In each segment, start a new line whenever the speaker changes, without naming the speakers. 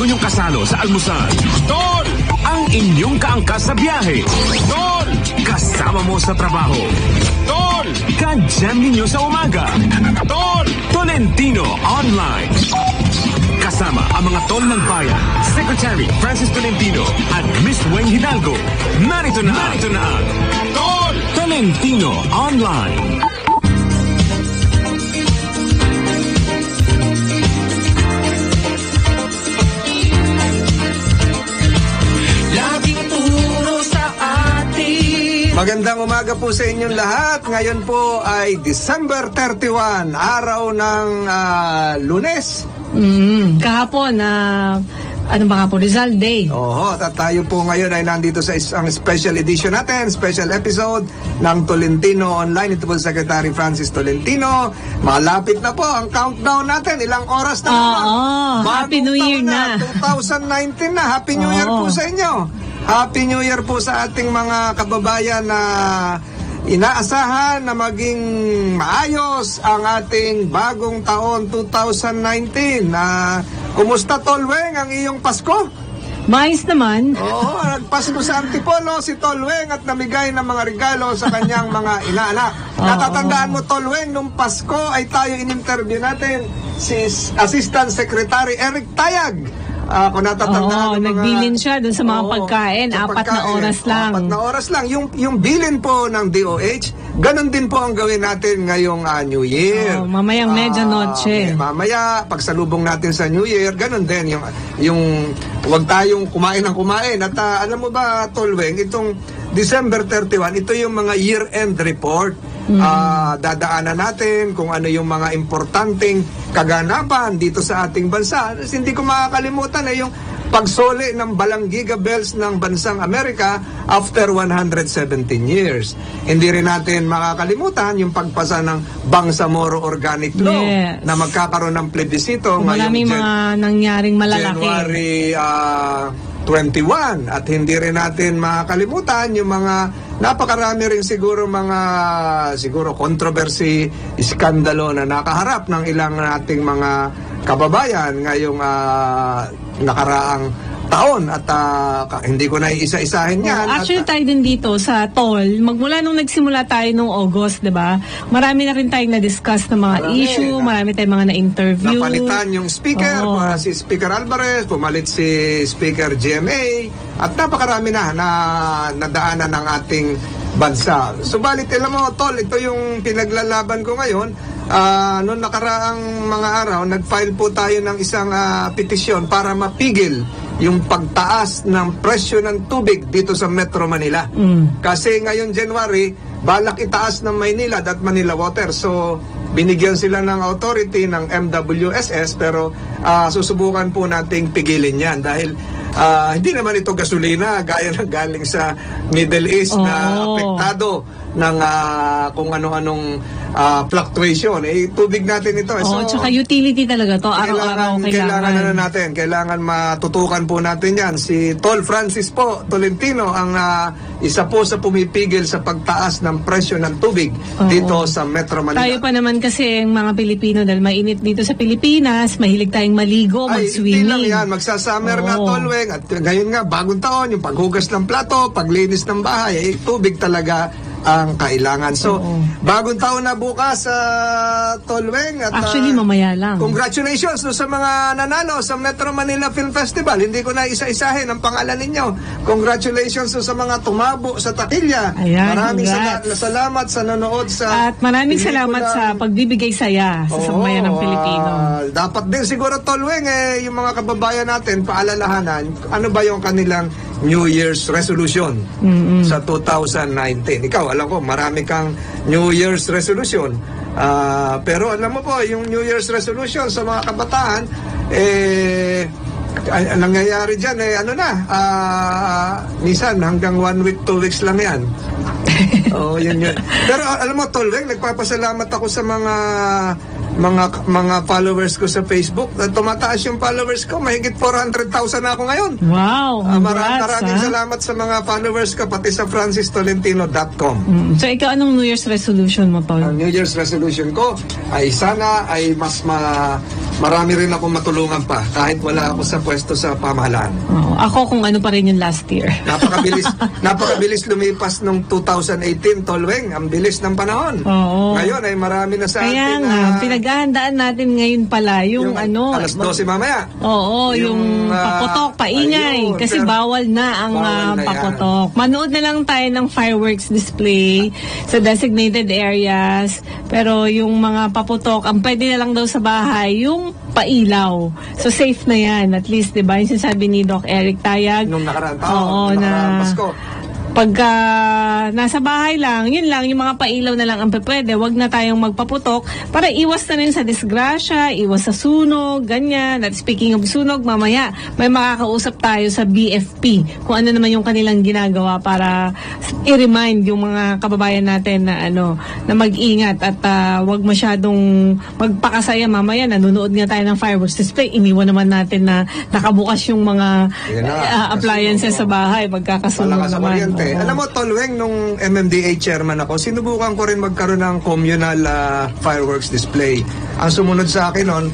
bago niyong kasalo sa almusal. Tol! Ang inyong kaangkas sa biyahe. Tol! Kasama mo sa trabaho. Tol! Ka-jam ninyo sa umaga. Tol! Tolentino Online. Kasama ang mga tol ng bayan, Secretary Francis Tolentino at Miss Wayne Hidalgo. Narito na ang Tol! Tolentino Online.
Magandang umaga po sa inyong lahat. Ngayon po ay December 31, araw ng Lunes.
Kahapon, ano ba nga po, Rizal Day.
Oo, at tayo po ngayon ay nandito sa isang special edition natin, special episode ng Tolentino Online. Ito po Secretary Francis Tolentino. Malapit na po ang countdown natin. Ilang oras na naman.
Happy New Year na.
2019 na. Happy New Year po sa inyo. Happy New Year po sa ating mga kababayan na inaasahan na maging maayos ang ating bagong taon 2019. Kumusta, Tolweng, ang iyong Pasko?
Mais naman.
Oo, nagpasko sa Antipolo si Tolweng at namigay ng mga regalo sa kanyang mga inaanak. Natatandaan mo, Tolweng, nung Pasko ay tayo in-interview natin si Assistant Secretary Eric Tayag. Kung natatandaan
nagbilin siya dun sa mga pagkain. 4 na oras lang.
4 na oras lang. Yung bilin po ng DOH, ganun din po ang gawin natin ngayong New Year.
Mamayang medianoche.
Mamaya, pagsalubong natin sa New Year, ganun din. Yung huwag tayong kumain ng kumain. At alam mo ba, Tolweng, itong December 31, ito yung mga year-end report. Dadaanan natin kung ano yung mga importanteng kaganapan dito sa ating bansa. Hindi ko makakalimutan yung pagsoli ng Balanggiga Bells ng bansang Amerika after 117 years. Hindi rin natin makakalimutan yung pagpasa ng Bangsamoro Organic Law na magkakaroon ng plebisito
ngayong mga nangyaring malalaki.
January 21. At hindi rin natin makakalimutan yung mga napakarami rin siguro controversy, iskandalo na nakaharap ng ilang nating mga kababayan ngayong nakaraang taon at hindi ko na isa-isahin yan.
Actually, tayo din dito sa TOL, magmula nung nagsimula tayo nung August, diba? Marami na rin tayong na-discuss ng mga issue, marami tayong mga na-interview.
Napalitan yung speaker, si Speaker Alvarez, pumalit si Speaker GMA, at napakarami na nadaanan ng ating bansa. Subalit, alam mo, Tol, ito yung pinaglalaban ko ngayon. Noong nakaraang mga araw, nag-file po tayo ng isang petisyon para mapigil yung pagtaas ng presyo ng tubig dito sa Metro Manila. Kasi ngayon January, balak itaas ng Maynilad at Manila Water. So, binigyan sila ng authority ng MWSS, pero susubukan po nating pigilin yan dahil hindi naman ito gasolina gaya ng galing sa Middle East na apektado ng kung ano-anong fluctuation. Tubig natin ito.
So, tsaka utility talaga to. Araw-araw kailangan.
Kailangan matutukan po natin yan. Si Tol Francis po, Tolentino, ang isa po sa pumipigil sa pagtaas ng presyo ng tubig dito sa Metro Manila.
Tayo pa naman kasi ang mga Pilipino dahil mainit dito sa Pilipinas, mahilig tayong maligo, mag-swimming.
Hindi lang yan. Magsasummer nga, Tolweng. At ngayon nga, bagong taon, yung paghugas ng plato, paglinis ng bahay, tubig talaga ang kailangan. So, bagong taon na bukas sa Tolweng. At,
actually, mamaya lang.
Congratulations sa mga nanalo sa Metro Manila Film Festival. Hindi ko na isa-isahin ang pangalan ninyo. Congratulations sa mga tumabo sa takilya. Maraming salamat sa nanood sa
at maraming salamat sa pagbibigay saya sa sambayan ng Pilipino.
Dapat din siguro, Tolweng, yung mga kababayan natin, paalalahanan, ano ba yung kanilang New Year's resolution sa 2019. Ikaw, alam ko, marami kang New Year's resolution. Pero alam mo po, yung New Year's resolution sa mga kabataan, nangyayari dyan, minsan hanggang 1 week, 2 weeks lang yan. Yun. Pero alam mo, Tolweng, nagpapasalamat ako sa mga mga followers ko sa Facebook. Tumataas yung followers ko. Mahigit 400,000 na ako ngayon.
Wow,
Maraming salamat sa mga followers ko, pati sa francistolentino.com.
So, ikaw, anong New Year's resolution mo, Tol?
Ang New Year's resolution ko ay sana ay mas marami rin ako matulungan pa kahit wala ako sa pwesto sa pamahalaan.
Ako kung ano pa rin yung last year.
Napakabilis lumipas nung 2018, Tolweng. Ang bilis ng panahon.
Oo.
Ngayon ay marami na sa
Kaya
atin
nga, pinaghahandaan natin ngayon pala yung
alas 12 mamaya.
Oo, yung paputok, paingay.
Ayun,
kasi bawal na ang paputok. Manood na lang tayo ng fireworks display sa designated areas. Pero yung mga paputok, ang pwede na lang daw sa bahay, yung pailaw. So safe na yan. At least, di ba? Yung sinasabi ni Doc Eric Tayag.
Nung nakaraan pa.
Oo, na
Pasko.
pagka nasa bahay lang, yun lang, yung mga pailaw na lang ang pwede. Wag na tayong magpaputok para iwas na rin sa disgrasya, iwas sa sunog, ganyan. At speaking of sunog, mamaya may makakausap tayo sa BFP kung ano naman yung kanilang ginagawa para i-remind yung mga kababayan natin na na mag-ingat at wag masyadong magpakasaya. Mamaya nanonood nga tayo ng fireworks display, iniwan naman natin na nakabukas yung mga appliances sa bahay pagkakasunog naman.
Alam mo, Tolweng, nung MMDA chairman ako, sinubukan ko rin magkaroon ng communal fireworks display. Ang sumunod sa akin noon,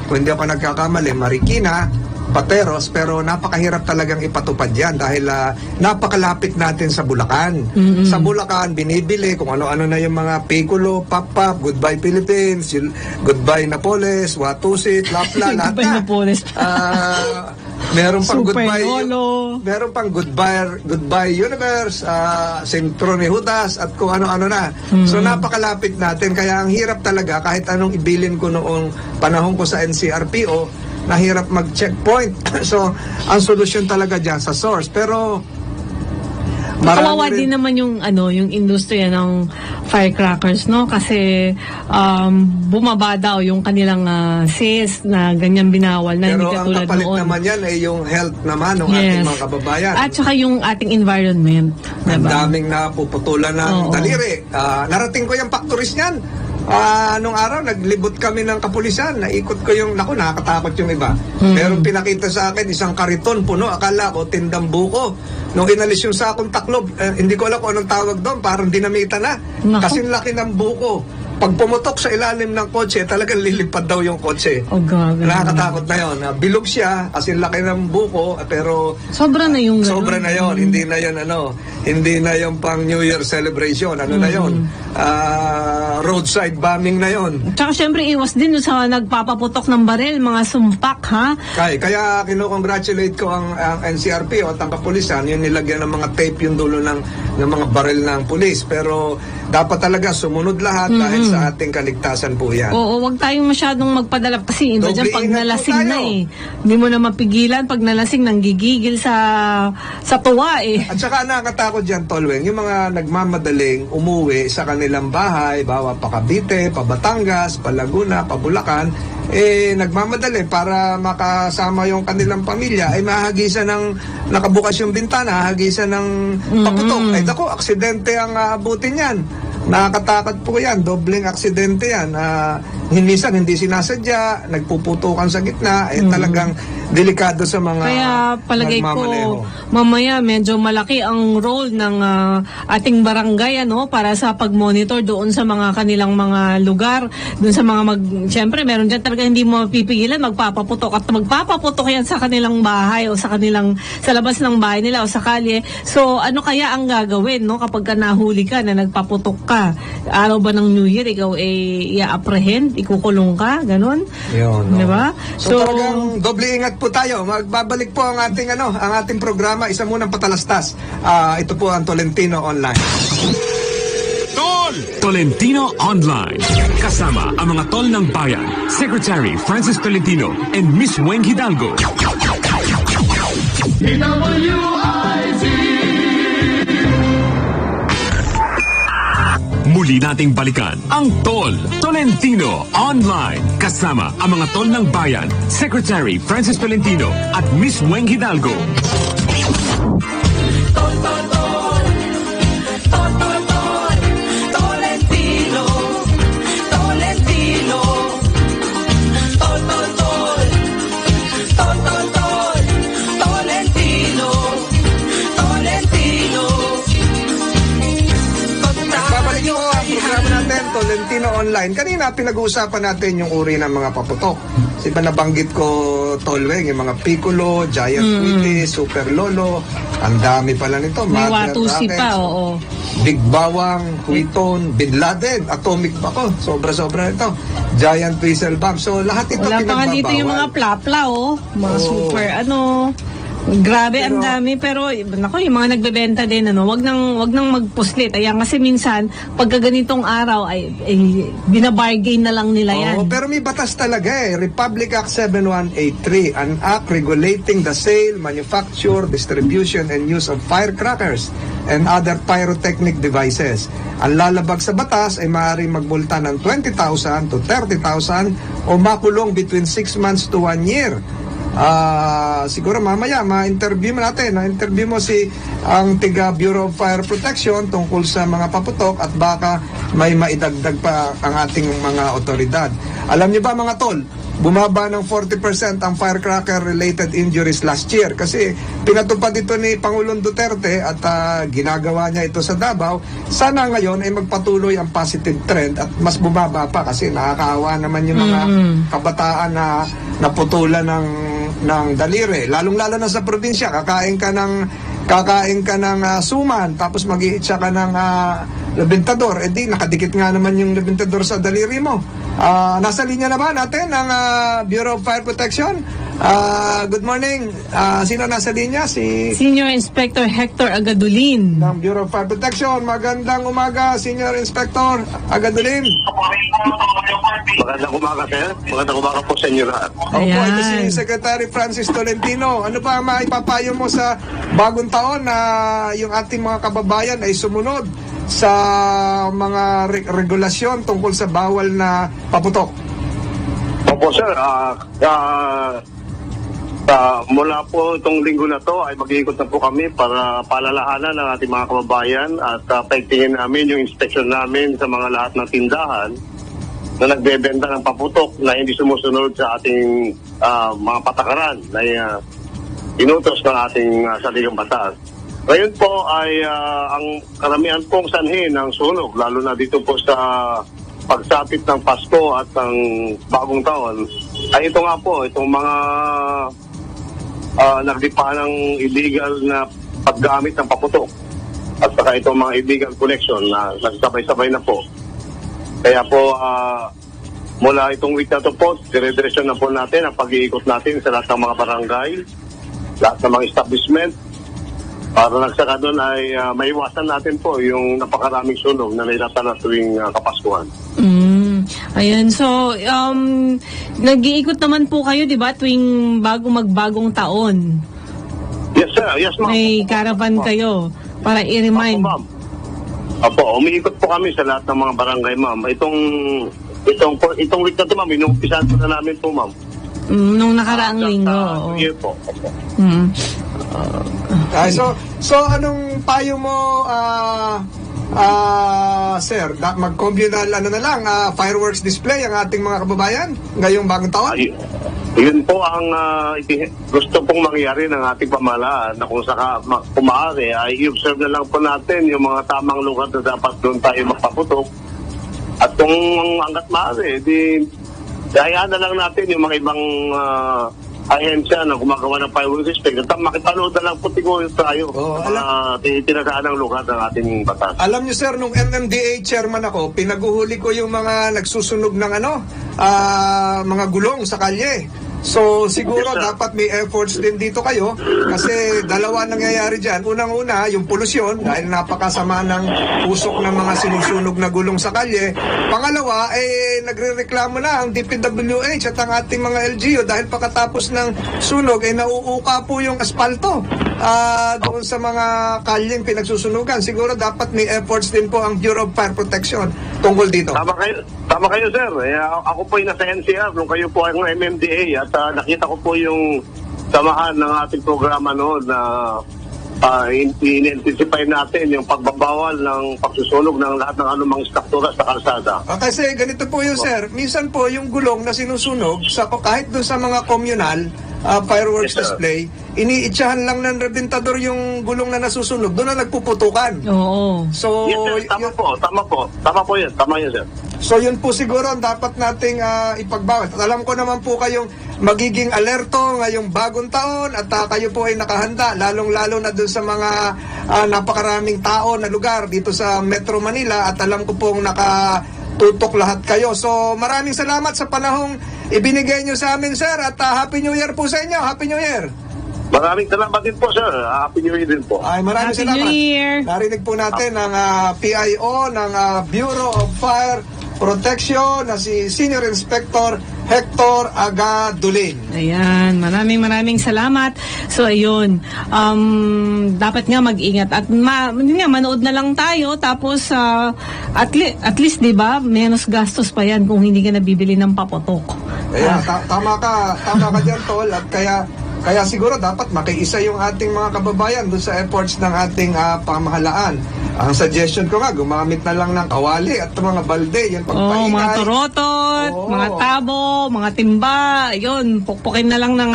kung hindi ako nagkakamali, Marikina, Pateros, pero napakahirap talagang ipatupad yan dahil napakalapit natin sa Bulacan. Sa Bulacan, binibili kung ano-ano na yung mga Piccolo, Pop-Pop, Goodbye Philippines, Goodbye Napoles, Watusit, Lapla, lahat
Goodbye
na.
Napoles.
Meron pang
Super
Goodbye
Lolo.
Meron pang Goodbye Universe, Sentro ni Judas at kung ano-ano na. So napakalapit natin kaya ang hirap talaga kahit anong ibilin ko noong panahon ko sa NCRPO, nahirap mag-checkpoint. So ang solusyon talaga diyan sa source. Pero
kawawa din naman yung yung industriya ng firecrackers, no? Kasi bumaba daw yung kanilang sales na ganyan binawal na hindi katulad noon. Pero ang kapalit
naman yan ay yung health naman ng ating mga kababayan.
At saka yung ating environment.
Ang daming napuputulan ng daliri. Narating ko yung factories niyan. Nung araw, naglibot kami ng kapulisan. Naikot ko yung, nakakatakot yung iba. Pero pinakita sa akin, isang kariton puno. Akala ko, tindang buko. Nung inalis yung sakong taklob, hindi ko alam kung anong tawag doon. Parang dinamita na. Kasi laki ng buko. Pag pumutok sa ilalim ng kotse, talagang lilipad daw yung kotse. Nakakatakot na yun. Bilog siya, kasi laki ng buko, pero
sobra na yung
sobra na yun. Hindi na yun hindi na yung pang New Year celebration. Na yun? Roadside bombing na yun.
Tsaka syempre iwas din sa nagpapaputok ng baril, mga sumpak, ha?
Kaya kinukongratulate ko ang NCRP at ang kapulisan, yung nilagyan ng mga tape yung dulo ng mga baril ng pulis. Pero dapat talaga sumunod lahat dahil sa ating kaligtasan po yan.
Oo, wag tayong masyadong magpadala kasi iba dyan pag nalasing na hindi mo na mapigilan pag nalasing nang gigigil sa tuwa
At saka nakakatakot dyan, Tolweng, yung mga nagmamadaling umuwi sa kanilang bahay, bawa pa Cavite, pa Batangas, pa Laguna, pa Bulacan, nagmamadali para makasama yung kanilang pamilya, ay mahagisan ng nakabukas yung bintana, hagisan ng paputok. Ay dako, aksidente ang aabutin yan. Nakakatakot po yan, dobleng aksidente yan. Minsan hindi sinasadya, nagpuputukan sa gitna, talagang delikado sa mga
kaya palagay ko mamaya medyo malaki ang role ng ating barangay para sa pag-monitor doon sa mga kanilang mga lugar, doon sa mga siyempre meron dyan talaga hindi mo mapipigilan magpapaputok at magpapaputok yan sa kanilang bahay o sa labas ng bahay nila o sa kalye. So ano kaya ang gagawin kapag ka nahuli ka na nagpaputok ka? Araw ba ng New Year ikaw i-apprehend, ikukulong ka, ganun?
Yun,
diba?
So talagang doble ingat po tayo. Magbabalik po ang ating ang ating programa. Isa munang patalastas. Ito po ang Tolentino Online.
Tolentino Online. Kasama ang mga tol ng bayan, Secretary Francis Tolentino and Miss Weng Hidalgo. Muli nating balikan ang Tolentino Online. Kasama ang mga tol ng bayan, Secretary Francis Tolentino at Miss Weng Hidalgo.
Tolentino.
line, kanina pinag-uusapan natin yung uri ng mga paputok. Diba nabanggit ko, Tolweng, yung mga Piccolo, Giant Wheatie, Super Lolo, ang dami pala nito.
May
Mother
Watusi
Rockets,
pa, oo.
Big Bawang, Huiton, Bin Laden, Atomic pa ko. Sobra-sobra ito. Giant Whistle Bomb. So, lahat ito
Wala pa nga
pinagbabawal.
dito yung mga plapla, oh. Mga
Oo.
super, grabe, ang dami. Pero, nako, yung mga nagbebenta din, wag nang magpuslit. Ayan, kasi minsan, pagka ganitong araw, ay binabargain na lang nila yan.
Oo, pero may batas talaga Republic Act 7183, an act regulating the sale, manufacture, distribution, and use of firecrackers and other pyrotechnic devices. Ang lalabag sa batas ay maaaring magmulta ng 20,000 to 30,000 o makulong between 6 months to 1 year. Siguro mamaya ma-interview mo natin. Na-interview mo ang tiga Bureau of Fire Protection tungkol sa mga paputok at baka may maidagdag pa ang ating mga otoridad. Alam niyo ba mga tol, bumaba ng 40% ang firecracker-related injuries last year kasi pinatupad ito ni Pangulong Duterte at ginagawa niya ito sa Davao. Sana ngayon ay magpatuloy ang positive trend at mas bumaba pa kasi nakakaawa naman yung mga kabataan na naputulan ng daliri. Lalong-lalo na sa probinsya, kakain ka ng suman tapos mag-iitsa ka ng labintador. Di nakadikit nga naman yung labintador sa daliri mo. Nasa linya na ba natin ang Bureau of Fire Protection? Good morning. Sino nasa linya?
Senior Inspector Hector Agadulin
ng Bureau of Fire Protection. Magandang umaga, Senior Inspector Agadulin.
Magandang umaga, sir. Magandang umaga po sa inyo lahat.
Opo, ito si Secretary Francis Tolentino. Ano ba maipapayo mo sa bagong taon na yung ating mga kababayan ay sumunod sa mga regulasyon tungkol sa bawal na paputok?
Opo, sir. Mula po itong linggo na to ay mag-iikot na po kami para paalalahanan ng ating mga kababayan at paigtingin namin yung inspection namin sa mga lahat ng tindahan na nagbebenta ng paputok na hindi sumusunod sa ating mga patakaran na inutos ng ating saligang batas. Ngayon po ay ang karamihan pong sanhin ng sunog, lalo na dito po sa pagsapit ng Pasko at ang bagong taon, ay ito nga po, itong mga nagdipa ng illegal na paggamit ng paputok at saka itong mga illegal collection na nagsabay-sabay na po. Kaya po, mula itong week na to po, dire-diretso na po natin ang pag-iikot natin sa lahat ng mga barangay, lahat ng mga establishment, para nagsaka doon ay maiwasan natin po yung napakaraming sunog na nailata na tuwing Kapaskuhan.
Ayan, so, nag-iikot naman po kayo, di ba, tuwing magbagong taon?
Yes, sir. Yes, ma'am.
May caravan kayo para i-remind.
Opo, ma'am. Opo, umiikot po kami sa lahat ng mga barangay, ma'am. Itong week na ito, ma'am, inumpisahan po na namin po, ma'am.
Nung nakaraang linggo.
Year po. Opo.
So anong payo mo, sir? Mag-communal fireworks display ang ating mga kababayan ngayong bagong taon?
Yun po ang gusto pong mangyari ng ating pamahalaan na kung maaari ay i-observe na lang po natin yung mga tamang lugar na dapat doon tayo magpaputok. At kung hanggat maaari, hayaan na lang natin yung mga ibang ahensya na gumagawa ng fireworks display. Makipanood na lang po tayo tinagaan ng lugar ng ating batas.
Alam niyo sir, nung MMDA chairman ako, pinaguhuli ko yung mga nagsusunog ng mga gulong sa kalye. So siguro dapat may efforts din dito kayo kasi dalawa nangyayari dyan. Unang-una, yung polusyon dahil napakasama ng usok ng mga sinusunog na gulong sa kalye. Pangalawa, nagrereklamo na ang DPWH at ang ating mga LGU dahil pagkatapos ng sunog nauuka po yung asfalto doon sa mga kalyeng pinagsusunugan. Siguro dapat may efforts din po ang Bureau of Fire Protection tungkol dito.
Tama kayo sir. Ako po ay nasa NCR nung kayo po ay ng MMDA at nakita ko po yung samahan ng ating programa noon na in-intensify natin yung pagbabawal ng pagsusunog ng lahat ng anumang struktura sa kalsada.
Kasi ganito po yun sir, minsan po yung gulong na sinusunog kahit doon sa mga communal fireworks
Yes, sir.
display, iniitsahan lang ng rebentador yung gulong na nasusunog, doon na nagpuputukan.
Oo.
So,
Yes, sir. Tama po. Tama po yan. Tama yan, sir.
so yun po siguro ang dapat nating ipagbawal. At alam ko naman po kayong magiging alerto ngayong bagong taon at kayo po ay nakahanda, lalong-lalo na dun sa mga napakaraming tao na lugar dito sa Metro Manila at alam ko pong nakatutok lahat kayo. So maraming salamat sa panahong ibinigay nyo sa amin, sir, at Happy New Year po sa inyo. Happy New Year!
Maraming salamat din po, sir. Happy New Year din po.
Ay, maraming
Happy
salamat.
New Year!
Narinig po natin ang PIO ng Bureau of Fire Protection na si Senior Inspector Hector Agadulin.
Ayan, maraming salamat. So ayun, dapat nga mag-ingat at manood na lang tayo tapos at least 'di ba, menos gastos pa 'yan kung hindi ka nabibili ng paputok.
Kaya tama ka diyan, tol, at kaya siguro dapat makiisa yung ating mga kababayan doon sa efforts ng ating pamahalaan. Ang suggestion ko nga, gumamit na lang ng kawali at mga balde, yung pagpaingay.
Mga turotot, mga tabo, mga timba, yun, pukpukin na lang ng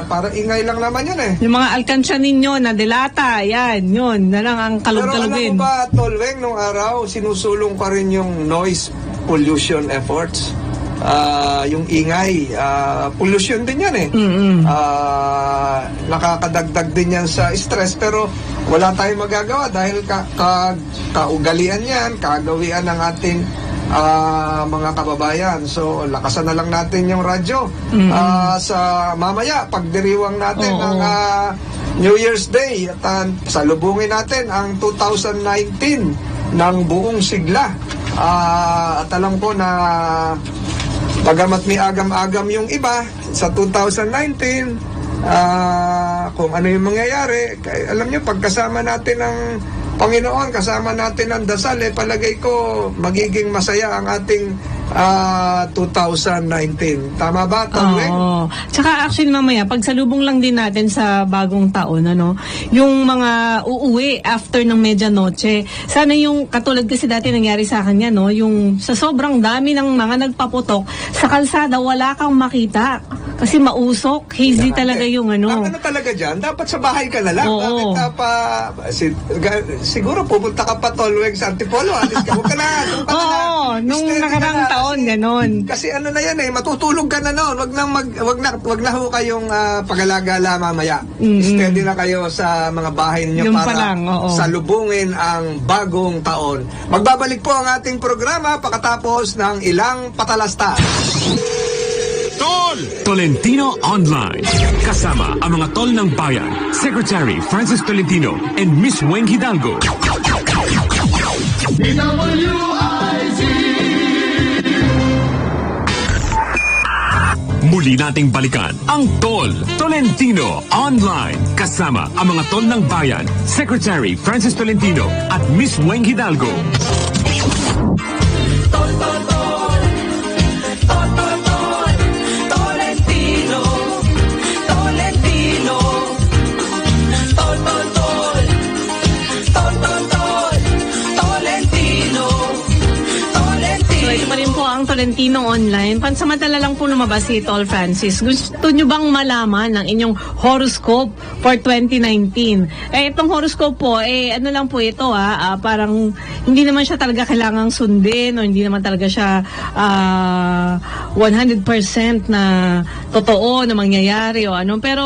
para ingay lang naman yun eh.
Yung mga alkansya ninyo na delata, yan, yun, na lang ang
Pero alam
kalog-kalugin.
mo ba, Tolweng, nung araw, sinusulong pa rin yung noise pollution efforts. Yung ingay, pollution din yan eh. Nakakadagdag din yan sa stress, pero wala tayong magagawa dahil kaugalian yan, kagawian ng ating mga kababayan. So lakasan na lang natin yung radyo sa mamaya pagdiriwang natin ng New Year's Day at salubungin natin ang 2019 ng buong sigla. At alam ko na bagamat may agam-agam yung iba sa 2019, kung ano yung mangyayari, alam nyo, pagkasama natin ng Panginoon, kasama natin ang dasal, palagay ko magiging masaya ang ating 2019. Tama ba, Tolweng?
Oo. Tsaka actually mamaya, pagsalubong lang din natin sa bagong taon, yung mga uuwi after ng medianoche. Sana yung, katulad kasi dati nangyari sa akin yan, yung sa sobrang dami ng mga nagpaputok, sa kalsada wala kang makita. Kasi mausok, hazy talaga yung
Ang ano talaga dyan, dapat sa bahay ka na lang.
Oo.
Bakit siguro pupunta ka pa, Tolweng, sa Antipolo, alis ka, huwag ka na.
Oo, nung nakarang taon, ganon.
Kasi ano na yan matutulog ka na noon. Wag na ho kayong pag-alagala mamaya. Steady na kayo sa mga bahay niyo para salubungin ang bagong taon. Magbabalik po ang ating programa pagkatapos ng ilang patalastas.
Tol! Tolentino Online. Kasama ang mga tol ng bayan, Secretary Francis Tolentino and Miss Weng Hidalgo. Muli nating balikan ang Tol Tolentino Online. Kasama ang mga tol ng bayan, Secretary Francis Tolentino at Miss Weng Hidalgo.
Tolentino Online. Pansamantala lang po lumabas si Tol Francis. Gusto nyo bang malaman ang inyong horoscope for 2019? Itong horoscope po, ano lang po ito parang hindi naman siya talaga kailangang sundin o hindi naman talaga siya 100% na totoo na mangyayari o ano. Pero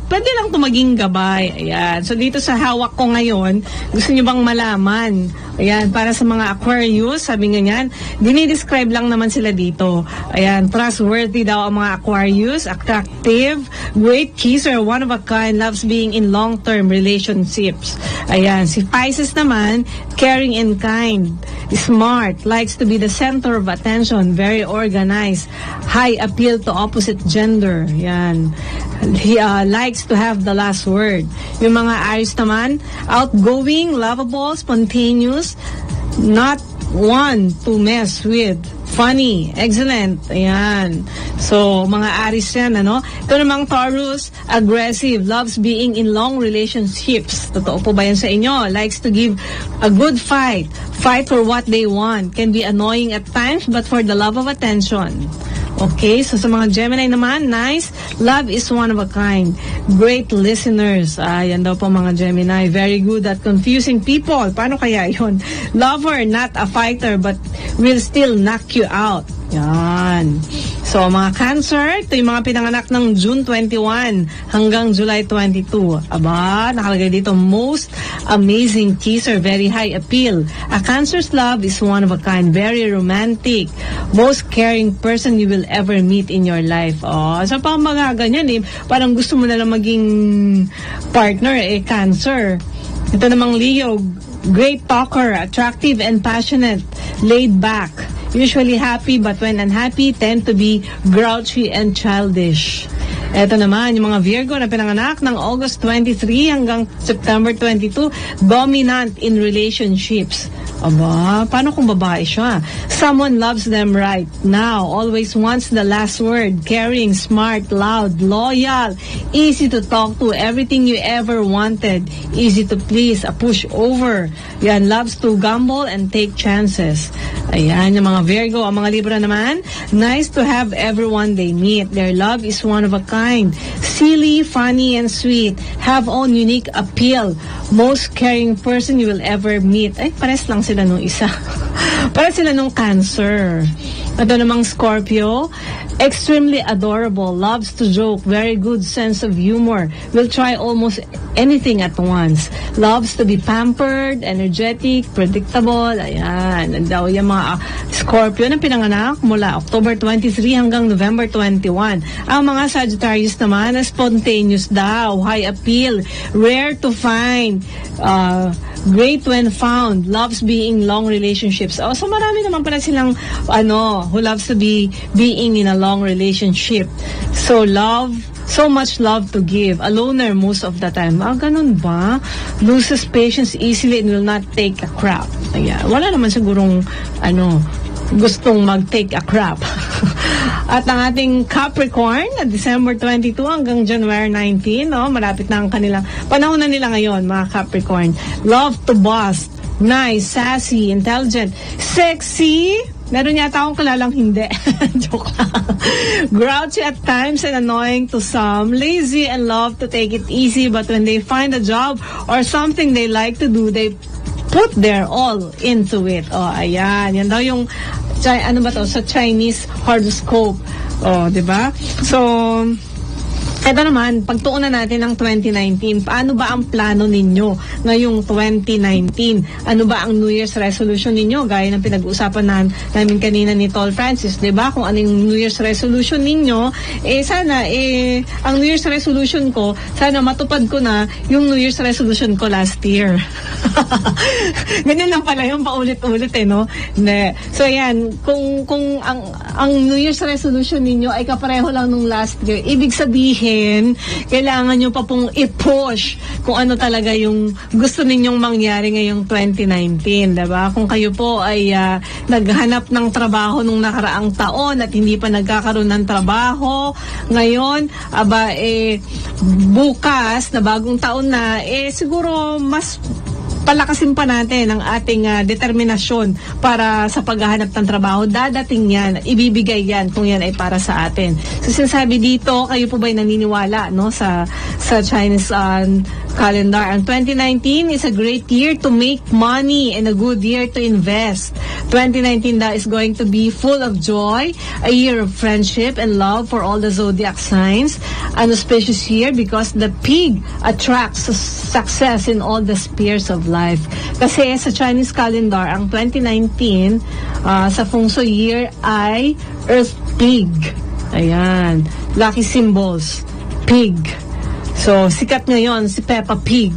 pwede lang ito maging gabay. Ayan. So dito sa hawak ko ngayon, gusto nyo bang malaman? Ayan, para sa mga Aquarius, sabi nga niyan, dinidescribe lang naman sila dito. Ayan, trustworthy daw ang mga Aquarius, attractive, great kisser, one of a kind, loves being in long-term relationships. Ayan, si Pisces naman, caring and kind, smart, likes to be the center of attention, very organized, high appeal to opposite gender. Ayan. He likes to have the last word. Yung mga Aries naman, outgoing, lovable, spontaneous, not one to mess with, funny, excellent. Ayan. So, mga Aries yan, Ito namang Taurus, aggressive, loves being in long relationships. Totoo po ba yan sa inyo? Likes to give a good fight for what they want. Can be annoying at times, but for the love of attention. Okay, so sa mga Gemini naman, nice. Love is one of a kind. Great listeners. Yan daw po mga Gemini. Very good at confusing people. Paano kaya yun? Lover, not a fighter, but will still knock you out. Yan. So, mga Cancer, ito yung mga pinanganak ng June 21 hanggang July 22. Aba, nakalagay dito, most amazing kisser, very high appeal. A Cancer's love is one of a kind, very romantic, most caring person you will ever meet in your life. Oh, so pang mga ganyan parang gusto mo na lang maging partner, Cancer. Ito namang Leo, great talker, attractive and passionate, laid back. Usually happy, but when unhappy, tend to be grouchy and childish. Ito naman, yung mga Virgo na pinanganak ng August 23 hanggang September 22, dominant in relationships. Aba, paano kung babae siya? Someone loves them right now, always wants the last word, caring, smart, loud, loyal, easy to talk to, everything you ever wanted, easy to please, a pushover. Yan, loves to gamble and take chances. Ayan, yung mga Virgo. Ang mga Libra naman, nice to have everyone they meet. Their love is one of a kind. Silly, funny, and sweet. Have own unique appeal. Most caring person you will ever meet. Ay, pares lang sila nung isa. Pares sila nung Cancer. Ito namang Scorpio, extremely adorable, loves to joke, very good sense of humor, will try almost anything at once, loves to be pampered, energetic, predictable. Ayan, daw yung mga Scorpio na pinanganak mula October 23 hanggang November 21. Ang mga Sagittarius naman, spontaneous daw, high appeal, rare to find, great when found, loves being long relationships. So marami naman pala silang who loves to be being in a long relationship. So much love to give. A loner most of the time. Ganun ba? Loses patience easily and will not take a crap. Ayan. Wala naman sigurong gustong mag-take a crap. At ang ating Capricorn, December 22 hanggang January 19, malapit na ang kanilang panahon na nila ngayon, mga Capricorn. Love to boss, nice, sassy, intelligent, sexy. Meron yata akong kilalang hindi. Joke lang. Grouchy at times and annoying to some. Lazy and love to take it easy, but when they find a job or something they like to do, they put their all into it. Ayan. Yan daw yung sa Chinese horoscope. Diba? So, eto naman, pagtuunan natin ng 2019, paano ba ang plano ninyo ngayong 2019? Ano ba ang New Year's resolution ninyo? Gaya ng pinag-uusapan namin kanina ni Tol Francis, diba? Kung ano yung New Year's resolution ninyo, sana, ang New Year's resolution ko, sana matupad ko na yung New Year's resolution ko last year. Ganyan lang pala yung paulit-ulit, no? So, ayan, kung ang New Year's resolution ninyo ay kapareho lang nung last year, ibig sabihin, kailangan nyo pa pong i-push kung ano talaga yung gusto ninyong mangyari ngayong 2019, diba? Kung kayo po ay naghanap ng trabaho nung nakaraang taon at hindi pa nagkakaroon ng trabaho, ngayon, bukas na bagong taon na, siguro mas palakasin pa natin ang ating determinasyon para sa paghahanap ng trabaho. Dadating yan, ibibigay yan kung yan ay para sa atin. So sinasabi dito, kayo po ba'y naniniwala sa Chinese calendar? Ang 2019 is a great year to make money and a good year to invest. 2019 is going to be full of joy, a year of friendship and love for all the zodiac signs. An auspicious year because the pig attracts success in all the spheres of life. Kasi sa Chinese calendar, ang 2019 sa Feng Shui year ay Earth Pig. Ayan. Lucky symbols. Pig. So, sikat ngayon si Peppa Pig.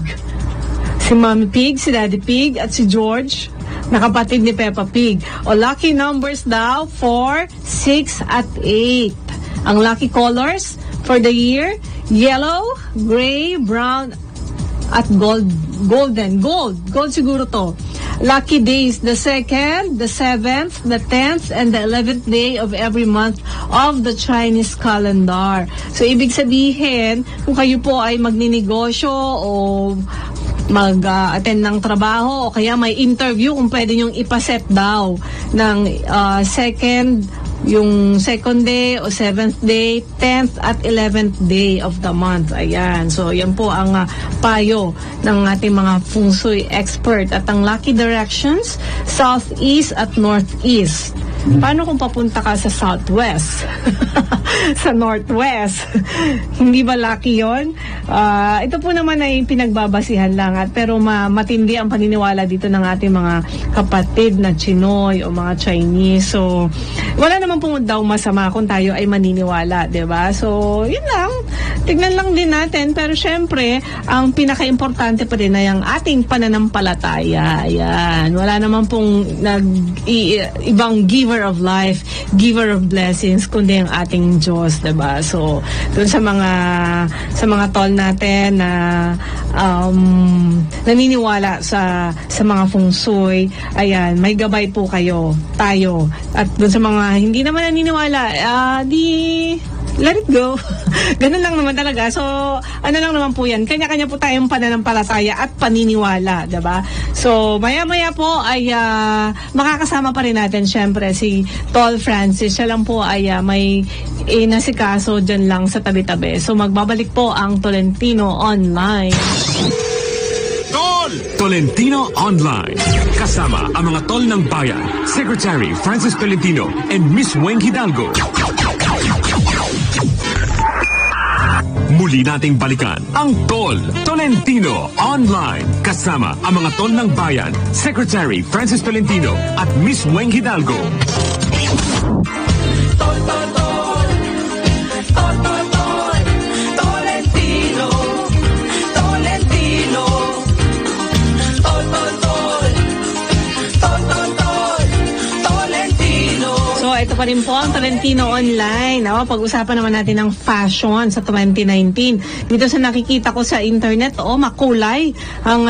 Si Mommy Pig, si Daddy Pig, at si George, nakapatid ni Peppa Pig. O lucky numbers daw, 4, 6, at 8. Ang lucky colors for the year, yellow, gray, brown, at golden. Gold siguro to. Lucky days, the 2nd, the 7th, the 10th, and the 11th day of every month of the Chinese calendar. So, ibig sabihin, kung kayo po ay magninegosyo o mag-attend ng trabaho o kaya may interview, kung pwede nyong ipaset daw ng 2nd yung 2nd day o 7th day, 10th at 11th day of the month. Ayan. So, yan po ang payo ng ating mga feng shui expert. At ang lucky directions, southeast at northeast. Paano kung papunta ka sa southwest? Sa northwest? Hindi ba lucky yun? Ito po naman ay pinagbabasihan lang. Pero matindi ang paniniwala dito ng ating mga kapatid na Chinoy o mga Chinese. So, wala naman po daw masama kung tayo ay maniniwala, diba? So, yun lang. Tignan lang din natin. Pero syempre, ang pinaka-importante pa rin ay ang ating pananampalataya. Ayan. Wala naman pong ibang giver of life, giver of blessings, kundi ang ating Diyos, diba? So, dun sa mga tol natin na naniniwala sa mga feng shui, ayan, may gabay po tayo. At dun sa mga hindi naman naniniwala, let it go. Ganun lang naman talaga. So, ano lang naman po yan. Kanya-kanya po tayong pananampalataya at paniniwala, diba? So, maya-maya po ay makakasama pa rin natin syempre si Tol Francis. Siya lang po ay may nasikaso dyan lang sa tabi-tabi. So, magbabalik po ang Tolentino Online.
Tolentino Online. Kasama ang mga tol ng bayan, Secretary Francis Tolentino and Miss Weng Hidalgo. Muli nating balikan ang Tolentino Online. Kasama ang mga tol ng bayan, Secretary Francis Tolentino at Miss Weng Hidalgo.
Ito pa rin po ang Tolentino Online. Pag-usapan naman natin ng fashion sa 2019. Dito sa nakikita ko sa internet, makulay ang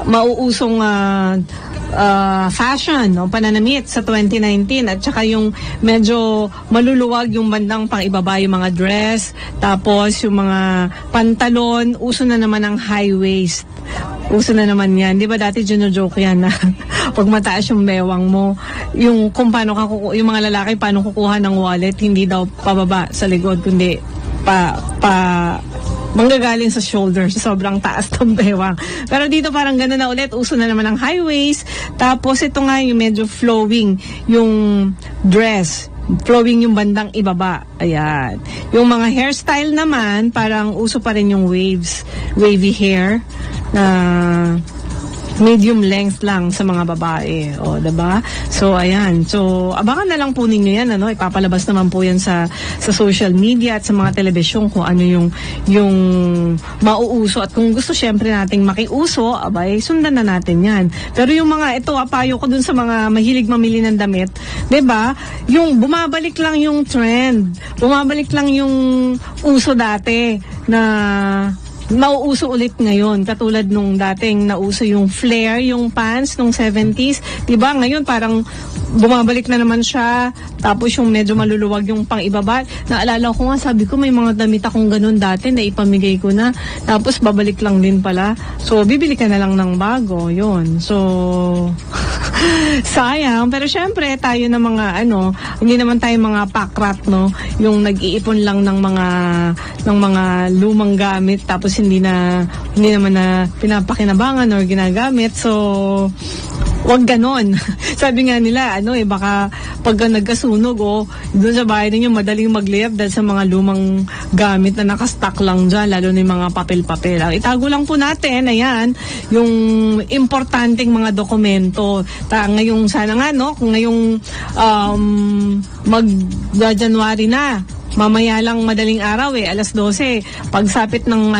mauusong fashion, pananamit sa 2019 at saka yung medyo maluluwag yung bandang pang ibaba, yung mga dress, tapos yung mga pantalon, uso na naman ang high waist. Uso na naman yan. Di ba dati joke yan na pag mataas yung bewang mo, yung kung paano yung mga lalaki paano kukuha ng wallet, hindi daw pababa sa likod, kundi manggagaling sa shoulders, sobrang taas ng bewang. Pero dito parang gano'n na ulit, uso na naman ang high waist, tapos ito nga yung medyo flowing yung dress, flowing yung bandang ibaba. Ayan. Yung mga hairstyle naman, parang uso pa rin yung wavy hair na medium length lang sa mga babae. Diba? So, ayan. So, abangan na lang po ninyo yan. Ipapalabas naman po yan sa social media at sa mga telebisyon kung ano yung mauuso. At kung gusto syempre nating makiuso, abay, sundan na natin yan. Pero yung mga, payo ko dun sa mga mahilig mamili ng damit, diba? Yung bumabalik lang yung trend. Bumabalik lang yung uso dati na nauuso ulit ngayon, katulad nung dating nauso yung flare, yung pants nung 70s, diba? Ngayon parang bumabalik na naman siya, tapos yung medyo maluluwag yung pang ibaba. Naalala ko nga, sabi ko may mga damit akong ganun dati na ipamigay ko na, tapos babalik lang din pala. So bibili ka na lang ng bago, yun. So sayang, pero syempre tayo na mga hindi naman tayo mga pakrat, yung nag-iipon lang ng mga lumang gamit, tapos hindi naman na pinapakinabangan or ginagamit. So wag ganon. Sabi nga nila, baka pag nagkasunog doon sa bahay ninyo, madaling mag-layup dahil sa mga lumang gamit na nakastock lang dyan, lalo na yung mga papel-papel. Itago lang po natin, ayan, yung importanteng mga dokumento. Ngayong sana nga, kung ngayong mag-January na, mamaya lang madaling araw alas 12, pagsapit ng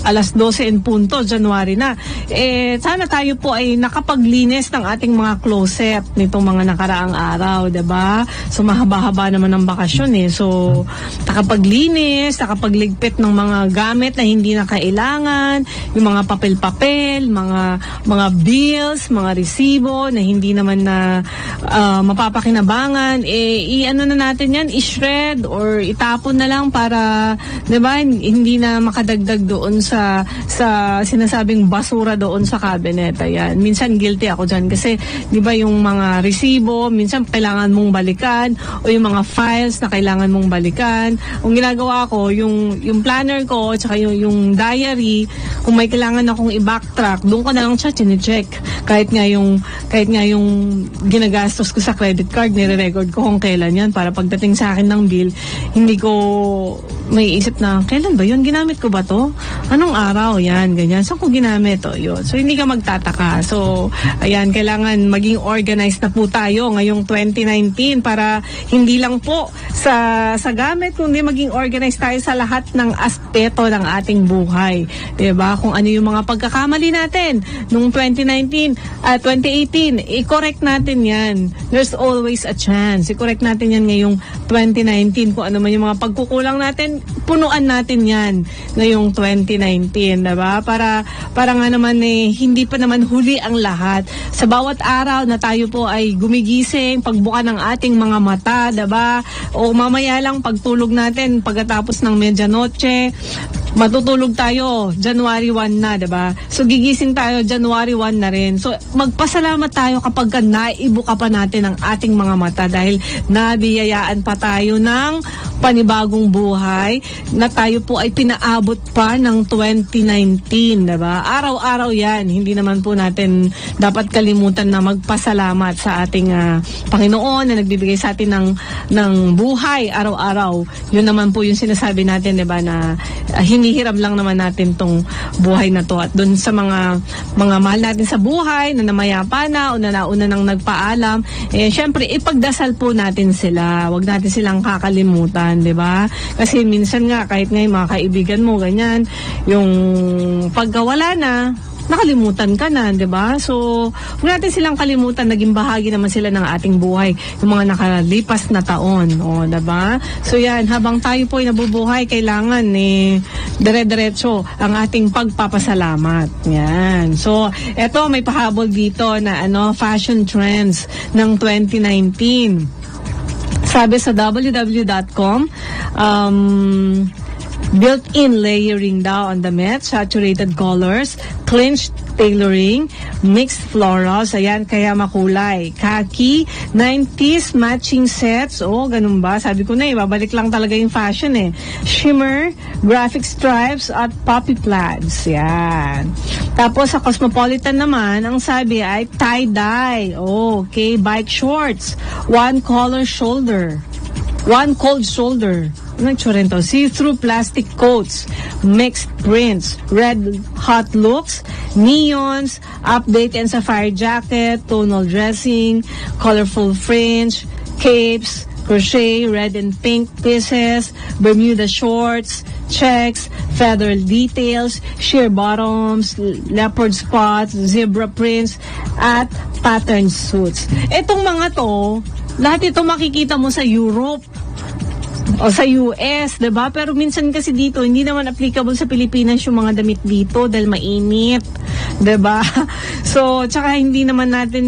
alas 12 in punto, January na. Sana tayo po ay nakapaglinis ng ating mga closet nitong mga nakaraang araw, diba? So, mahaba-haba naman ang bakasyon So, nakapaglinis, nakapagligpit ng mga gamit na hindi na kailangan, yung mga papel-papel, mga bills, mga resibo na hindi naman na mapapakinabangan, i-ano na natin yan, i-shred or itapon na lang para, diba, hindi na makadagdag doon sa sa sinasabing basura doon sa cabinet. Ayan. Minsan guilty ako dyan kasi, di ba, yung mga resibo, minsan kailangan mong balikan, o yung mga files na kailangan mong balikan. Ang ginagawa ko, yung planner ko, tsaka yung diary, kung may kailangan akong i-backtrack, doon ko na lang siya chine-check. Kahit nga yung ginagastos ko sa credit card, nire-record ko kung kailan yan, para pagdating sa akin ng bill, hindi ko may isip na, kailan ba yun? Ginamit ko ba to? Anong araw? Yan, ganyan. So, kung ginamit, yun. So, hindi ka magtataka. So, ayan, kailangan maging organized na po tayo ngayong 2019 para hindi lang po sa gamit, kundi maging organized tayo sa lahat ng aspeto ng ating buhay. Diba? Kung ano yung mga pagkakamali natin noong 2018, i-correct natin yan. There's always a chance. I-correct natin yan ngayong 2019. Kung ano man yung mga pagkukulang natin, punuan natin yan ngayong 2019, diba? Para nga naman hindi pa naman huli ang lahat. Sa bawat araw na tayo po ay gumigising, pagbuka ng ating mga mata, diba? O mamaya lang pagtulog natin, pagkatapos ng medianoche, matutulog tayo January 1 na, diba? So gigising tayo January 1 na rin. So magpasalamat tayo kapag naibuka pa natin ang ating mga mata dahil nabiyayaan pa tayo ng panibagong buhay na tayo po ay pinaabot pa ng 2019, diba? Araw-araw yan. Hindi naman po natin dapat kalimutan na magpasalamat sa ating Panginoon na nagbibigay sa atin ng buhay araw-araw. Yun naman po yung sinasabi natin, diba, na hinihiram lang naman natin tong buhay na to. At dun sa mga mahal natin sa buhay na namayapa na o na nauna nang nagpaalam, syempre ipagdasal po natin sila. Huwag natin silang kakalimutan, di ba? Kasi minsan nga, kahit nga yung mga kaibigan mo, ganyan, yung pagkawala na, nakalimutan ka na, di ba? So, huwag natin silang kalimutan, naging bahagi naman sila ng ating buhay, yung mga nakalipas na taon, di ba? So, yan, habang tayo po ay nabubuhay, kailangan dire-diretso ang ating pagpapasalamat. Yan. So, eto, may pahabol dito na fashion trends ng 2019. Sabi sa www.com, built-in layering daw on the damit, saturated colors, clinched tailoring, mixed florals, ayan, kaya makulay. Khaki, 90s matching sets, ganun ba? Sabi ko na, babalik lang talaga yung fashion Shimmer, graphic stripes, at poppy plaids, yan. Tapos sa Cosmopolitan naman, ang sabi ay tie-dye, okay, bike shorts, one cold shoulder. See-through plastic coats, mixed prints, red hot looks, neons, update and sapphire jacket, tonal dressing, colorful fringe, capes, crochet, red and pink pieces, Bermuda shorts, checks, feather details, sheer bottoms, leopard spots, zebra prints, at pattern suits. Itong mga to, lahat ito makikita mo sa Europe o sa US, diba? Pero minsan kasi dito, hindi naman applicable sa Pilipinas yung mga damit dito dahil mainit, diba? So, tsaka hindi naman natin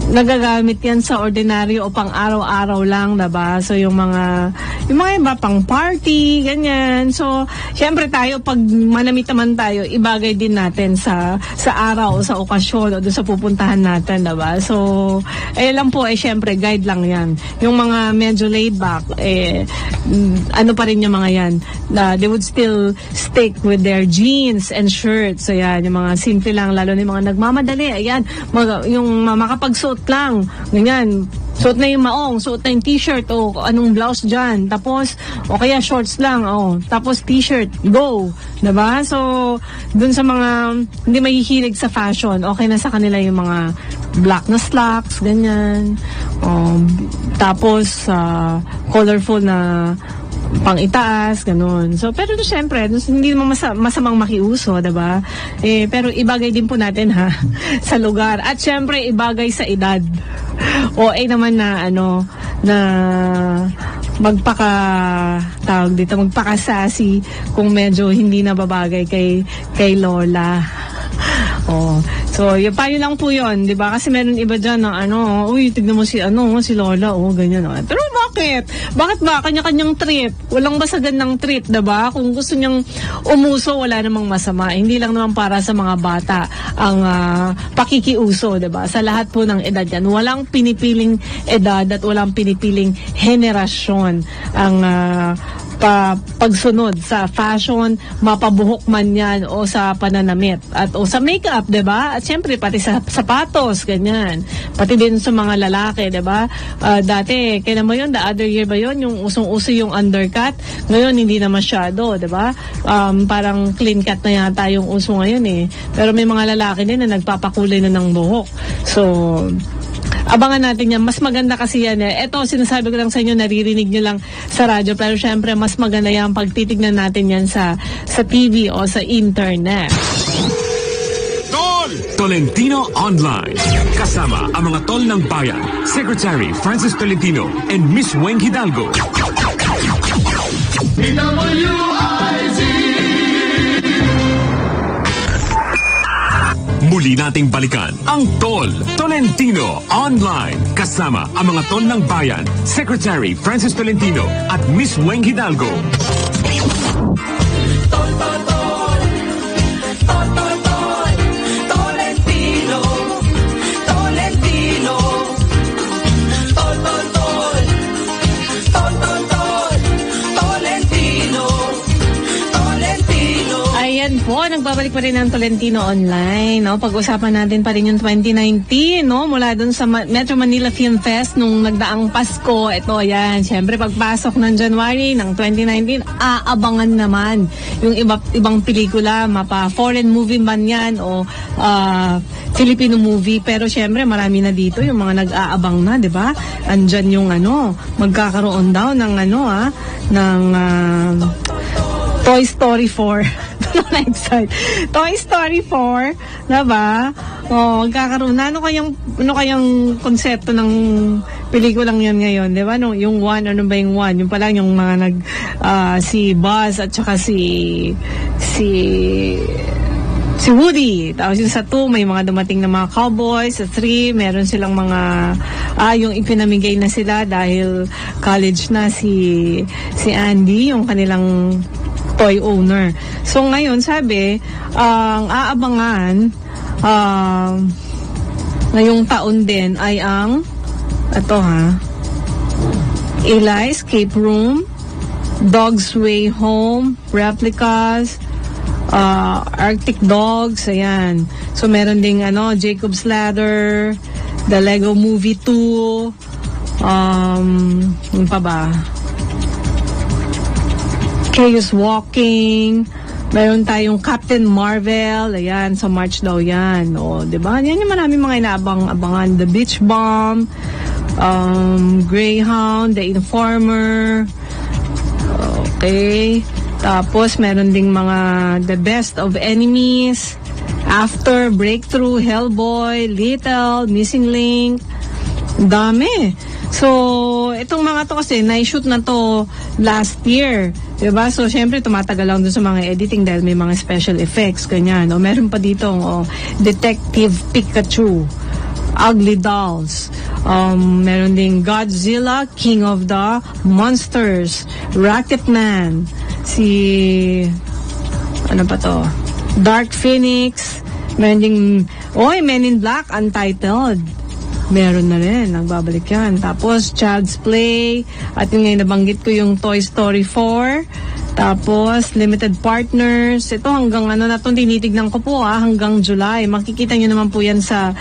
nagagamit yan sa ordinaryo o pang araw-araw lang, diba? So, yung mga iba pang party, ganyan. So, syempre tayo, pag manamit naman tayo, ibagay din natin sa araw o sa okasyon o doon sa pupuntahan natin, diba? So, lang po, syempre, guide lang yan. Yung mga medyo laid back, ano pa rin yung mga yan? They would still stick with their jeans and shirts. Ayan, yung mga simple lang, lalo na yung mga nagmamadali. Ayan, yung makapagsuot lang, ganyan, suot na yung maong, suot na yung t-shirt o anong blouse dyan, tapos o kaya shorts lang, tapos t-shirt, go, diba? So dun sa mga hindi mahihilig sa fashion, okay na sa kanila yung mga black na slacks, ganyan, tapos colorful na pang itaas, ganun. So, pero syempre, hindi naman masamang makiuso, diba? Pero ibagay din po natin sa lugar. At syempre, ibagay sa edad. Naman na, na magpakasasi kung medyo hindi na babagay kay Lola. Oh. So, yun lang po yun, di ba? Kasi meron iba dyan na uy, tignan mo si Lola, ganyan. Pero bakit? Bakit ba? Kanya-kanyang trip. Walang basagan ng trip, di ba? Kung gusto niyang umuso, wala namang masama. Hindi lang naman para sa mga bata ang pakikiuso, di ba? Sa lahat po ng edad yan. Walang pinipiling edad at walang pinipiling henerasyon ang pagsunod sa fashion, mapabuhok man yan o sa pananamit o sa makeup, 'di ba? At syempre pati sa sapatos, ganyan. Pati din sa mga lalaki, 'di ba? Dati, kailan mo yun? The other year ba yun? Yung usong-uso yung undercut. Ngayon hindi na masyado, 'di ba? Parang clean cut na yata yung uso ngayon eh. Pero may mga lalaki din na nagpapakulay na ng buhok. So, abangan natin yan. Mas maganda kasi yan eh. Ito, sinasabi ko lang sa inyo, naririnig nyo lang sa radyo. Pero syempre, mas maganda yan pag titignan natin yan sa TV o sa internet.
Tolentino Online. Kasama ang mga tol ng bayan, Secretary Francis Tolentino and Miss Weng Hidalgo. Muli nating balikan ang Tolentino Online. Kasama ang mga tol ng bayan, Secretary Francis Tolentino at Miss Weng Hidalgo.
Ayan po, nagbabalik pa rin ang Tolentino Online. No? Pag-usapan natin pa rin yung 2019, no? Mula dun sa Metro Manila Film Fest nung nagdaang Pasko. Ito, yan. Siyempre, pagpasok ng January ng 2019, aabangan naman yung ibang pelikula, mapa foreign movie man yan o Filipino movie. Pero siyempre, marami na dito yung mga nag-aabang na, di ba? Andyan yung magkakaroon daw ng Toy Story 4. Toy Story 4, diba? Magkakaroon na. Ano kayang konsepto ng pelikulang yan ngayon, diba? Yung 1, ano ba yung 1? Yung pala yung mga si Buzz at saka si Woody. Tapos yung sa 2, may mga dumating na mga cowboys. Sa 3, meron silang mga yung ipinamigay na sila dahil college na si Andy, yung kanilang toy owner. So ngayon, sabi, ang aabangan ngayong taon din ay ang Eli Escape Room, Dog's Way Home, Replicas, Arctic Dogs, ayan. So meron ding Jacob's Ladder, The Lego Movie 2, yun pa ba? Chaos Walking, meron tayong Captain Marvel, ayan, sa March daw yan, diba? Yan yung maraming mga inaabang-abangan. The Beach Bomb, Greyhound, The Informer, okay, tapos meron ding mga The Best of Enemies, After, Breakthrough, Hellboy, Little, Missing Link, dami. So, itong mga to kasi, na-shoot na to last year. Diba? So, syempre, tumatagal lang dun sa mga editing dahil may mga special effects, ganyan. Meron pa dito, Detective Pikachu, Ugly Dolls. Meron ding Godzilla, King of the Monsters, Rocketman, ano pa to? Dark Phoenix, meron ding, Men in Black, Untitled. Meron na rin, nagbabalik yan. Tapos, Child's Play, at yung ngayon nabanggit ko yung Toy Story 4, tapos, Limited Partners, ito hanggang na itong tinitignan ko po hanggang July. Makikita nyo naman po yan sa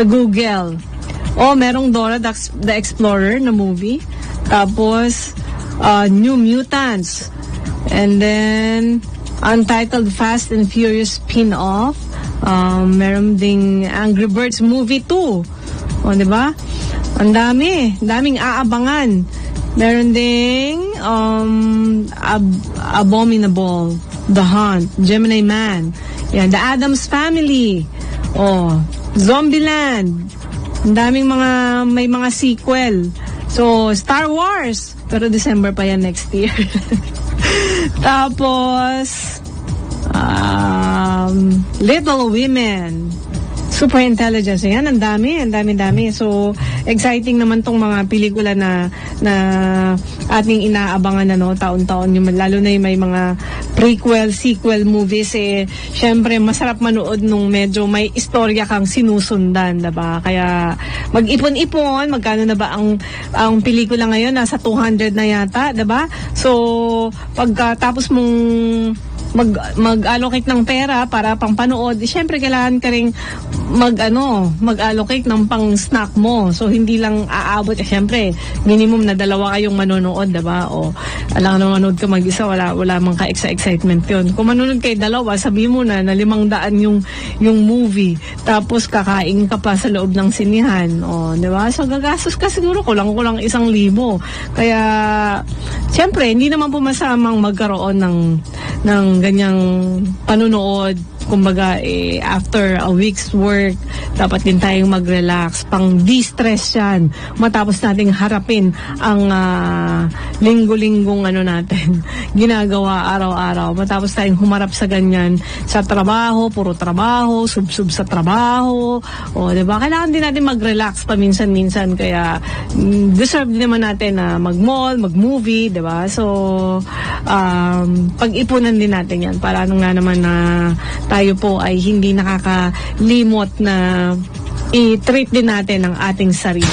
Google. Merong Dora the Explorer na movie. Tapos, New Mutants. And then, Untitled Fast and Furious spin-off. Meron ding Angry Birds Movie 2. Diba? Ang daming aabangan. Meron ding Abominable, The Hunt, Gemini Man, yan, The Addams Family, Zombieland. Ang daming may mga sequel. So, Star Wars, pero December pa yan next year. Tapos Little Women, Super Intelligence. Yan, ang dami. So, exciting naman tong mga pelikula na ating inaabangan taon-taon. Lalo na yung may mga prequel, sequel movies. Syempre, masarap manood nung medyo may istorya kang sinusundan, diba? Kaya, mag-ipon-ipon, magkano na ba ang pelikula ngayon? Nasa 200 na yata, diba? So, pagkatapos mong mag-allocate ng pera para pang panood, syempre kailangan ka ring mag-allocate ng pang snack mo. So hindi lang aabot, syempre minimum na 2 kayong manonood, diba? O alam na manood ka mag-isa, wala mang ka-excitement yun. Kung manonood kayo 2, sabi mo na 500 yung movie, tapos kakain ka pa sa loob ng sinihan, diba? So gagastos ka siguro kulang-kulang 1,000. Kaya syempre hindi naman po masamang magkaroon ng ganyang panunood. Kumbaga, after a week's work, dapat din tayong mag-relax, pang de-stress yan. Matapos nating harapin ang linggo-linggong natin, ginagawa araw-araw. Matapos tayong humarap sa ganyan, sa trabaho, puro trabaho, sub-sub sa trabaho. Diba? Kailangan din natin mag-relax paminsan-minsan. Kaya, deserve din naman natin na mag-mall, mag-movie, diba? So, pag-ipunan din natin yan para nga naman na tayo po ay hindi nakakalimot na i-treat din natin ang ating sarili.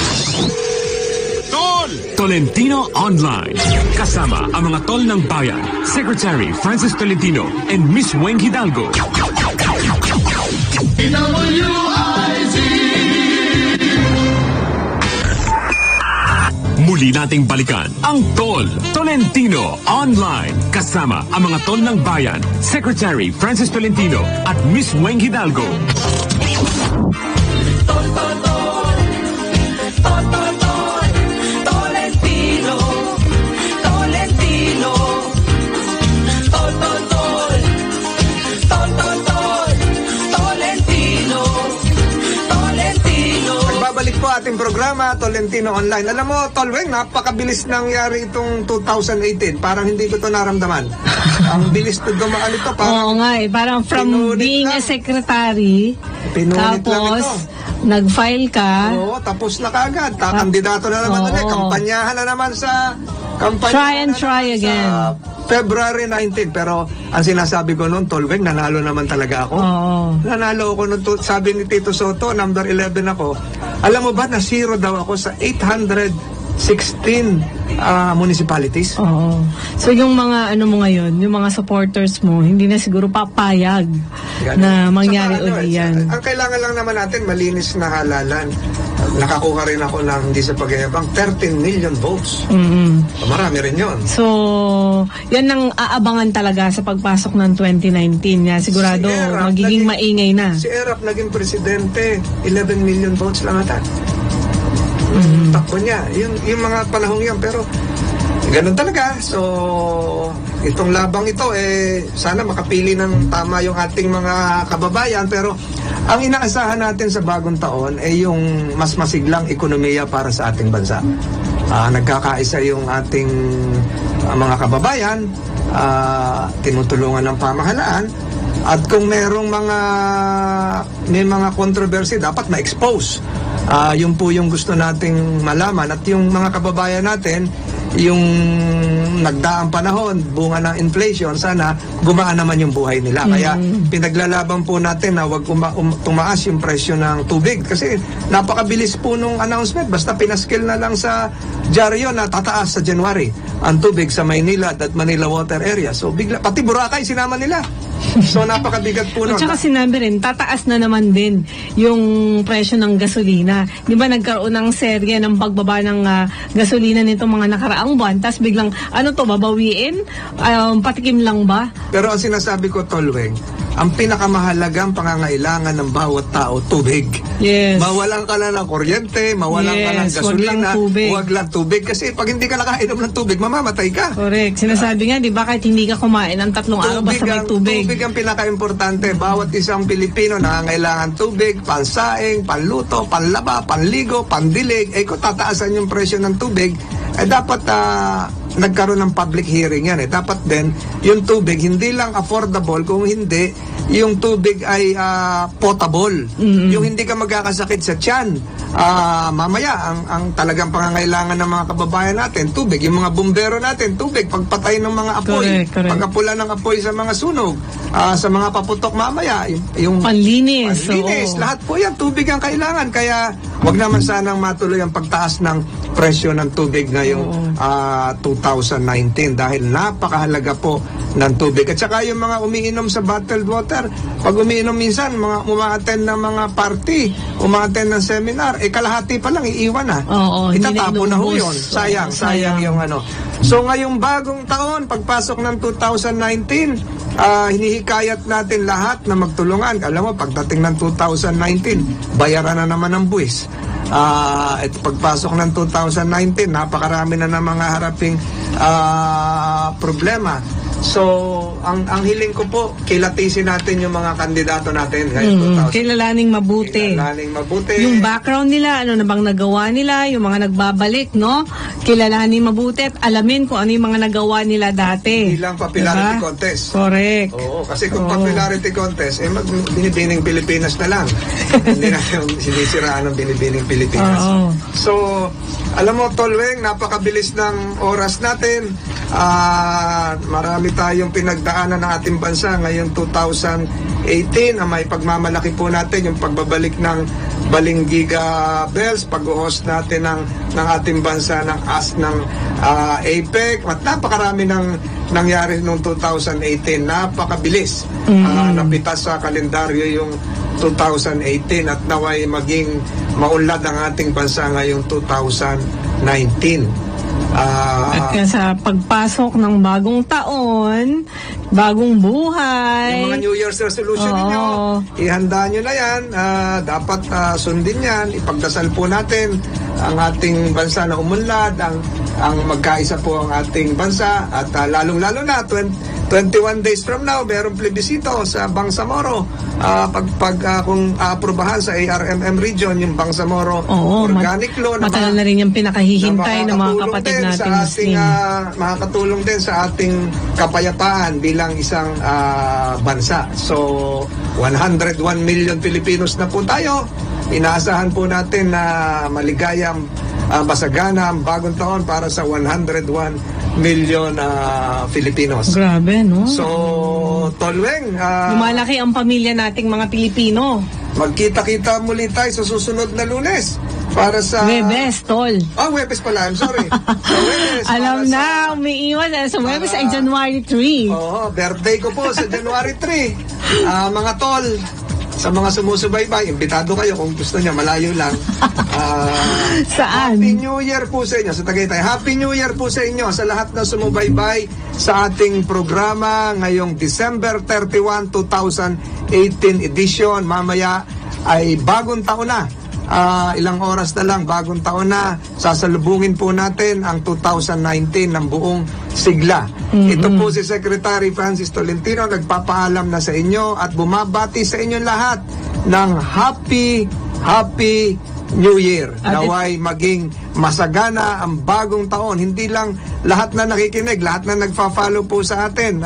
Tolentino Online. Kasama ang mga tol ng bayan, Secretary Francis Tolentino and Miss Weng Hidalgo. Muli nating balikan ang Tol Tolentino Online. Kasama ang mga tol ng bayan, Secretary Francis Tolentino at Miss Weng Hidalgo.
Balik po ating programa, Tolentino Online. Alam mo, Tolweng, napakabilis nangyari itong 2018. Parang hindi ko ito naramdaman. Ang bilis na dumaan ito.
Oo nga parang from being a secretary, tapos nag-file ka.
Oo, tapos na kaagad. Kandidato na naman ulit. Kampanyahan na naman sa...
Try again.
February 19, pero ang sinasabi ko noon, Tolweng, nanalo naman talaga ako. Nanalo ako noon, sabi ni Tito Soto, number 11 ako. Alam mo ba na 0 daw ako sa 816 municipalities?
So yung mga mo ngayon, yung mga supporters mo, hindi na siguro papayag na mangyari ulit yan.
Ang kailangan lang naman natin, malinis na halalan. Nakakuha rin ako ng, hindi sa pagyayabang, 13 million votes. Marami rin yun.
So, yan ang aabangan talaga sa pagpasok ng 2019. Sigurado, magiging maingay na.
Si Erap naging presidente, 11 million votes lang ata. Takbo niya. Yung mga panahong yan, pero ganun talaga. So, itong labang ito, sana makapili ng tama yung ating mga kababayan, pero ang inaasahan natin sa bagong taon ay yung mas masiglang ekonomiya para sa ating bansa. Nagkakaisa yung ating mga kababayan, tinutulungan ng pamahalaan, at kung merong may mga controversy, dapat ma-expose. Yun po yung gusto nating malaman, at yung mga kababayan natin, yung nagdaang panahon, bunga ng inflation, sana gumaan naman yung buhay nila. Kaya pinaglalaban po natin na wag tumaas yung presyo ng tubig. Kasi napakabilis po nung announcement. Basta pinaskil na lang sa dyaryo na tataas sa January ang tubig sa Maynila at Manila water area. So bigla, pati Boracay sinama nila. So napakabigat po nun.
At saka sinabi rin, tataas na naman din yung presyo ng gasolina. Di ba nagkaroon ng serye ng pagbaba ng gasolina nitong mga nakaraang buwan, tapos biglang, babawiin? Patikim lang ba?
Pero ang sinasabi ko, Tolweng, ang pinakamahalagang pangangailangan ng bawat tao, tubig.
Yes.
Mawalan ka na ng kuryente, mawalan ka ng gasolina, wag lang tubig. Kasi pag hindi ka nakainom ng tubig, mamamatay ka.
Correct. Sinasabi nga, di ba, kahit hindi ka kumain ng 3 araw basta may tubig.
Tubig ang pinaka-importante. Bawat isang Pilipino nangangailangan tubig, pansaing, panluto, panlaba, panligo, pandilig. Kung tataasan yung presyo ng tubig, dapat nagkaroon ng public hearing yan Dapat din, yung tubig, hindi lang affordable, kung hindi, yung tubig ay potable. Yung hindi ka magkakasakit sa tiyan. Mamaya, ang talagang pangangailangan ng mga kababayan natin, tubig. Yung mga bumbero natin, tubig. Pagpatay ng mga apoy.
Correct.
Pagkapula ng apoy sa mga sunog. Sa mga paputok mamaya. Yung
Panlinis.
Lahat po yan, tubig ang kailangan. Kaya, wag naman sanang matuloy ang pagtaas ng presyo ng tubig ngayong 2019 dahil napakahalaga po ng tubig. At saka yung mga umiinom sa bottled water, pag umiinom minsan, mga uma-attend ng mga party, uma-attend ng seminar, kalahati pa lang, iiwan na. Itatapon na ho yun. Sayang yung ano. So ngayong bagong taon, pagpasok ng 2019, hinihikayat natin lahat na magtulungan. Alam mo, pagdating ng 2019, bayaran na naman ang buwis. At pagpasok ng 2019, napakarami na ng mga haraping problema. So, ang hiling ko po, kilatisin natin yung mga kandidato natin ngayong 2000.
Kilalaning mabuti. Yung background nila, ano na bang nagawa nila, yung mga nagbabalik, no? Kilalaning mabuti at alamin kung ano yung mga nagawa nila dati.
Hindi lang popularity contest.
Correct.
Oo, kasi kung popularity contest, binibining Pilipinas na lang. Hindi na yung sinisiraan ng binibining Pilipinas. So, alam mo, Tolweng, napakabilis ng oras natin. Marami tayong pinagdaanan ng ating bansa ngayong 2018 na may pagmamalaki po natin yung pagbabalik ng Balingiga Bells, pag-host natin ng ating bansa ng APEC at napakarami ng nangyari noong 2018. Napakabilis. Napitas sa kalendaryo yung 2018 at naway maging maunlad ang ating bansa ngayong 2019.
At sa pagpasok ng bagong taon, bagong buhay.
Yung mga New Year's resolution ninyo, ihanda nyo na yan. Dapat sundin yan. Ipagdasal po natin ang ating bansa na umunlad, ang magkaisa po ang ating bansa. At lalong-lalo na, 21 days from now, merong plebisito sa Bangsamoro. Kung aprobahan sa ARMM region, yung Bangsamoro organic law.
Matagal na rin yung pinakahihintay ng mga kapatid natin Muslim.
Makakatulong din sa ating kapayapaan bilang isang bansa. So, 101 million Filipinos na po tayo. Inaasahan po natin na maligayang masagana ang bagong taon para sa 101 million Filipinos.
Grabe, no?
So, Tolweng,
lumalaki ang pamilya nating mga Pilipino.
Magkita-kita muli tayo sa susunod na Lunes para sa
Webes, Tol.
Webes pala, I'm sorry. Webes,
alam na, umiiwan sa Webes ay January 3.
Birthday ko po sa January 3. Mga Tol, sa mga sumusubaybay, imbitado kayo kung gusto niya, malayo lang.
Saan?
Happy New Year po sa inyo sa Tagaytay. Happy New Year po sa inyo sa lahat na sumubaybay sa ating programa ngayong December 31, 2018 edition. Mamaya ay bagong taon na. Ilang oras na lang, bagong taon na, sasalubungin po natin ang 2019 ng buong sigla. Ito po si Secretary Francis Tolentino, nagpapaalam na sa inyo at bumabati sa inyo lahat ng Happy New Year. Naway maging masagana ang bagong taon. Hindi lang lahat na nakikinig, lahat na nagfa-follow po sa atin.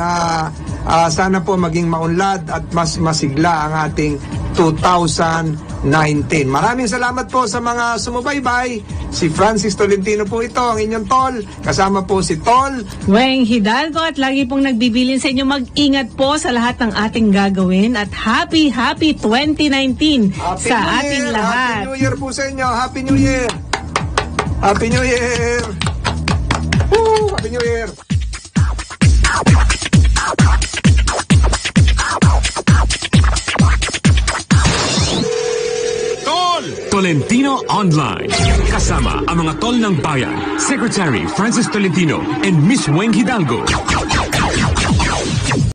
Sana po maging maunlad at mas masigla ang ating 2019. Maraming salamat po sa mga sumubaybay. Si Francis Tolentino po ito, ang inyong Tol. Kasama po si Tol
Weng Hidalgo at lagi pong nagbibilin sa inyo. Mag-ingat po sa lahat ng ating gagawin at happy 2019 sa ating lahat.
Happy New Year po sa inyo. Happy New Year. Happy New Year. Happy New Year.
Tolentino Online. Kasama ang mga tol ng bayan, Secretary Francis Tolentino and Miss Weng Hidalgo.